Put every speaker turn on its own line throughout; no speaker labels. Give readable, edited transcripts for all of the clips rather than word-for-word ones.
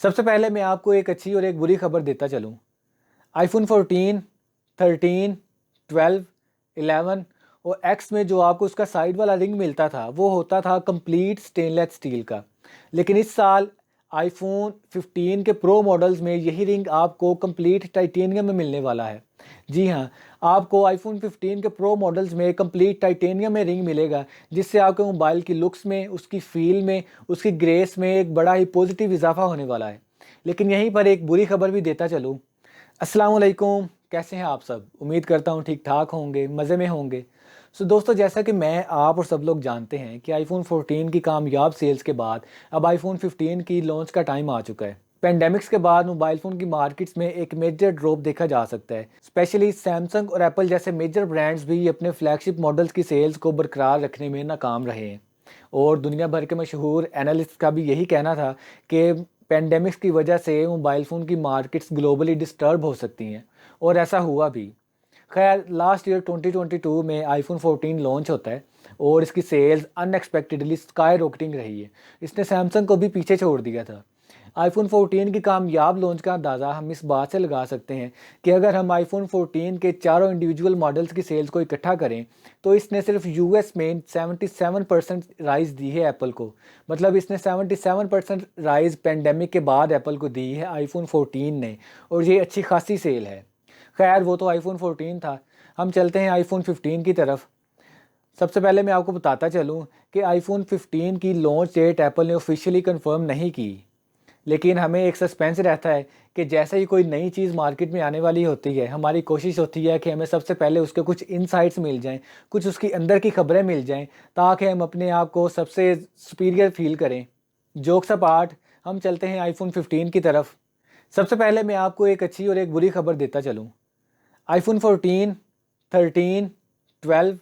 सबसे पहले मैं आपको एक अच्छी और एक बुरी खबर देता चलूँ। आईफ़ोन 14, 13, 12, 11 और एक्स में जो आपको उसका साइड वाला रिंग मिलता था, वो होता था कंप्लीट स्टेनलेस स्टील का। लेकिन इस साल आईफ़ोन 15 के प्रो मॉडल्स में यही रिंग आपको कंप्लीट टाइटेनियम में मिलने वाला है। जी हाँ, आपको आईफ़ोन 15 के प्रो मॉडल्स में कंप्लीट टाइटेनियम में रिंग मिलेगा, जिससे आपके मोबाइल की लुक्स में, उसकी फ़ील में, उसकी ग्रेस में एक बड़ा ही पॉजिटिव इज़ाफ़ा होने वाला है। लेकिन यहीं पर एक बुरी खबर भी देता चलूँ। अस्सलाम वालेकुम, कैसे हैं आप सब? उम्मीद करता हूँ ठीक-ठाक होंगे, मज़े में होंगे। सो दोस्तों, जैसा कि मैं, आप और सब लोग जानते हैं कि आईफ़ोन 14 की कामयाब सेल्स के बाद अब आईफ़ोन 15 की लॉन्च का टाइम आ चुका है। पैंडेमिक्स के बाद मोबाइल फ़ोन की मार्केट्स में एक मेजर ड्रॉप देखा जा सकता है। स्पेशली सैमसंग और एप्पल जैसे मेजर ब्रांड्स भी अपने फ्लैगशिप मॉडल्स की सेल्स को बरकरार रखने में नाकाम रहे हैं। और दुनिया भर के मशहूर एनालिस्ट का भी यही कहना था कि पैंडेमिक्स की वजह से मोबाइल फ़ोन की मार्केट्स ग्लोबली डिस्टर्ब हो सकती हैं, और ऐसा हुआ भी। खैर, लास्ट ईयर 2022 में आईफ़ोन 14 लॉन्च होता है और इसकी सेल्स अनएक्सपेक्टेडली स्काई रॉकेटिंग रही है। इसने सैमसंग को भी पीछे छोड़ दिया था। आईफ़ोन 14 की कामयाब लॉन्च का अंदाज़ा हम इस बात से लगा सकते हैं कि अगर हम आईफ़ोन 14 के चारों इंडिविजुअल मॉडल्स की सेल्स को इकट्ठा करें, तो इसने सिर्फ यूएस में 77% राइज़ दी है एप्पल को। मतलब इसने 77% राइज़ पैंडेमिक के बाद एप्पल को दी है आईफ़ोन 14 ने, और ये अच्छी खासी सेल है। खैर, वो तो आईफ़ोन 14 था। हम चलते हैं आईफ़ोन 15 की तरफ। सबसे पहले मैं आपको बताता चलूँ कि आईफ़ोन 15 की लॉन्च डेट एप्पल ने ऑफ़िशियली कंफर्म नहीं की। लेकिन हमें एक सस्पेंस रहता है कि जैसे ही कोई नई चीज़ मार्केट में आने वाली होती है, हमारी कोशिश होती है कि हमें सबसे पहले उसके कुछ इनसाइट्स मिल जाएँ, कुछ उसकी अंदर की खबरें मिल जाएँ, ताकि हम अपने आप को सबसे सुपीरियर फ़ील करें। जोक्स अपार्ट, हम चलते हैं आईफ़ोन 15 की तरफ। सबसे पहले मैं आपको एक अच्छी और एक बुरी खबर देता चलूँ। आईफ़ोन 14, 13, 12,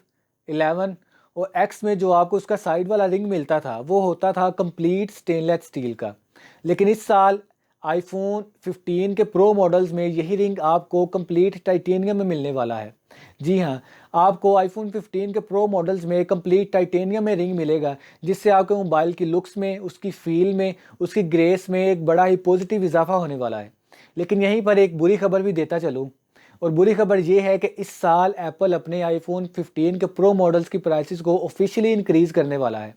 11 और एक्स में जो आपको उसका साइड वाला रिंग मिलता था, वो होता था कंप्लीट स्टेनलेस स्टील का। लेकिन इस साल आईफ़ोन 15 के प्रो मॉडल्स में यही रिंग आपको कंप्लीट टाइटेनियम में मिलने वाला है। जी हाँ, आपको आईफ़ोन 15 के प्रो मॉडल्स में कंप्लीट टाइटेनियम में रिंग मिलेगा, जिससे आपके मोबाइल की लुक्स में, उसकी फ़ील में, उसकी ग्रेस में एक बड़ा ही पॉजिटिव इज़ाफ़ा होने वाला है। लेकिन यहीं पर एक बुरी खबर भी देता चलूँ, और बुरी खबर ये है कि इस साल एप्पल अपने आईफ़ोन 15 के प्रो मॉडल्स की प्राइसेस को ऑफ़िशियली इंक्रीज़ करने वाला है।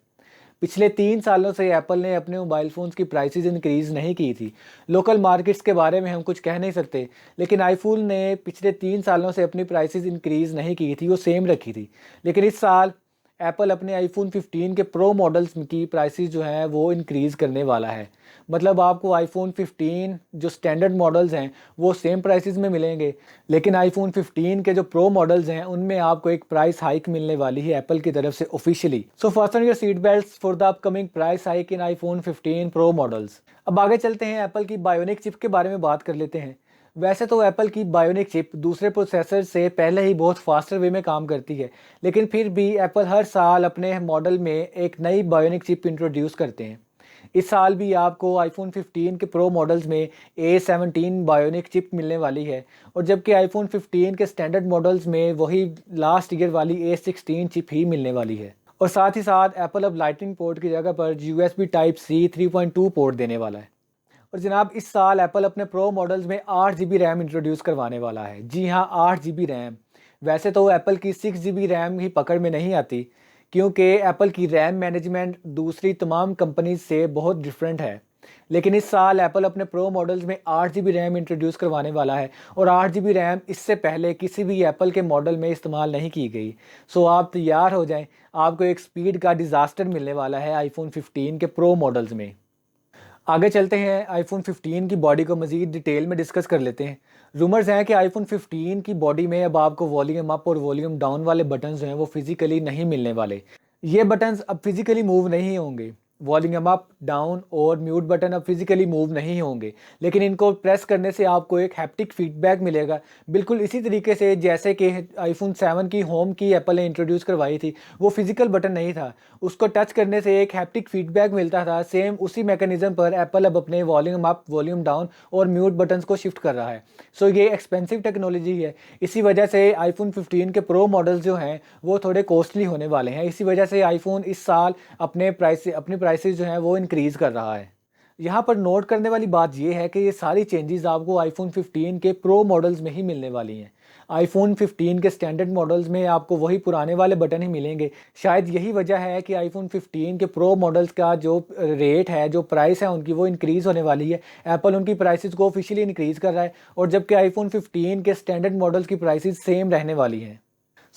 पिछले 3 सालों से एप्पल ने अपने मोबाइल फ़ोन्स की प्राइसेस इंक्रीज़ नहीं की थी। लोकल मार्केट्स के बारे में हम कुछ कह नहीं सकते, लेकिन आईफ़ोन ने पिछले 3 सालों से अपनी प्राइसेस इंक्रीज़ नहीं की थी, वो सेम रखी थी। लेकिन इस साल एप्पल अपने आईफ़ोन 15 के प्रो मॉडल्स की प्राइसेस जो हैं वो इंक्रीज़ करने वाला है। मतलब आपको आईफ़ोन 15 जो स्टैंडर्ड मॉडल्स हैं वो सेम प्राइसेस में मिलेंगे, लेकिन आईफ़ोन 15 के जो प्रो मॉडल्स हैं उनमें आपको एक प्राइस हाइक मिलने वाली है एप्पल की तरफ से officially. So fasten your seat belts for the upcoming price hike in iPhone 15 pro models. अब आगे चलते हैं, एप्पल की बायोनिक चिप के बारे में बात कर लेते हैं। वैसे तो एप्पल की बायोनिक चिप दूसरे प्रोसेसर से पहले ही बहुत फास्टर वे में काम करती है, लेकिन फिर भी एप्पल हर साल अपने मॉडल में एक नई बायोनिक चिप इंट्रोड्यूस करते हैं। इस साल भी आपको आईफ़ोन 15 के प्रो मॉडल्स में A17 बायोनिक चिप मिलने वाली है, और जबकि आईफ़ोन 15 के स्टैंडर्ड मॉडल्स में वही लास्ट ईयर वाली A16 चिप ही मिलने वाली है। और साथ ही साथ एप्पल अब लाइटनिंग पोर्ट की जगह पर USB टाइप C 3.2 पोर्ट देने वाला है। और जनाब, इस साल एप्पल अपने प्रो मॉडल्स में 8 GB रैम इंट्रोड्यूस करवाने वाला है। जी हाँ, 8 GB रैम। वैसे तो एप्पल की 6 GB रैम ही पकड़ में नहीं आती, क्योंकि एप्पल की रैम मैनेजमेंट दूसरी तमाम कंपनीज से बहुत डिफरेंट है। लेकिन इस साल एप्पल अपने प्रो मॉडल्स में 8 GB रैम इंट्रोड्यूस करवाने वाला है, और 8 GB रैम इससे पहले किसी भी एप्पल के मॉडल में इस्तेमाल नहीं की गई। सो आप तैयार हो जाएं, आपको एक स्पीड का डिज़ास्टर मिलने वाला है आईफ़ोन 15 के प्रो मॉडल्स में। आगे चलते हैं, आईफ़ोन 15 की बॉडी को मज़ीद डिटेल में डिस्कस कर लेते हैं। रूमर्स हैं कि आईफ़ोन 15 की बॉडी में अब आपको वॉल्यूम अप और वॉल्यूम डाउन वाले बटन्स जो हैं वो फिज़िकली नहीं मिलने वाले। ये बटन्स अब फिज़िकली मूव नहीं होंगे। वॉल्यूम अप, डाउन और म्यूट बटन अब फिज़िकली मूव नहीं होंगे, लेकिन इनको प्रेस करने से आपको एक हैप्टिक फीडबैक मिलेगा, बिल्कुल इसी तरीके से जैसे कि आईफ़ोन 7 की होम की एप्पल ने इंट्रोड्यूस करवाई थी। वो फिज़िकल बटन नहीं था, उसको टच करने से एक हैप्टिक फीडबैक मिलता था। सेम उसी मैकेनिज्म पर एप्पल अब अपने वॉल्यूम अप, वॉल्यूम डाउन और म्यूट बटन्स को शिफ्ट कर रहा है। सो ये एक्सपेंसिव टेक्नोलॉजी है। इसी वजह से आईफ़ोन 15 के प्रो मॉडल्स जो हैं वो थोड़े कॉस्टली होने वाले हैं। इसी वजह से आईफ़ोन इस साल अपनी प्राइसेस जो हैं वो इंक्रीज़ कर रहा है। यहाँ पर नोट करने वाली बात यह है कि ये सारी चेंजेस आपको आईफोन 15 के प्रो मॉडल्स में ही मिलने वाली हैं। आईफोन 15 के स्टैंडर्ड मॉडल्स में आपको वही पुराने वाले बटन ही मिलेंगे। शायद यही वजह है कि आईफोन 15 के प्रो मॉडल्स का जो रेट है, जो प्राइस है उनकी, वो इंक्रीज़ होने वाली है। एप्पल उनकी प्राइसेस को ऑफिशियली इंक्रीज़ कर रहा है, और जबकि आईफोन 15 के स्टैंडर्ड मॉडल्स की प्राइसेस सेम रहने वाली हैं।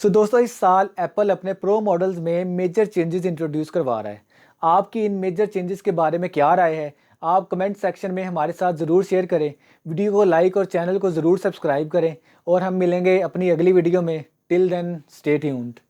सो दोस्तों, इस साल एप्पल अपने प्रो मॉडल्स में मेजर चेंजेस इंट्रोड्यूस करवा रहा है। आपकी इन मेजर चेंजेस के बारे में क्या राय है? आप कमेंट सेक्शन में हमारे साथ ज़रूर शेयर करें। वीडियो को लाइक और चैनल को ज़रूर सब्सक्राइब करें, और हम मिलेंगे अपनी अगली वीडियो में। Till then, stay tuned.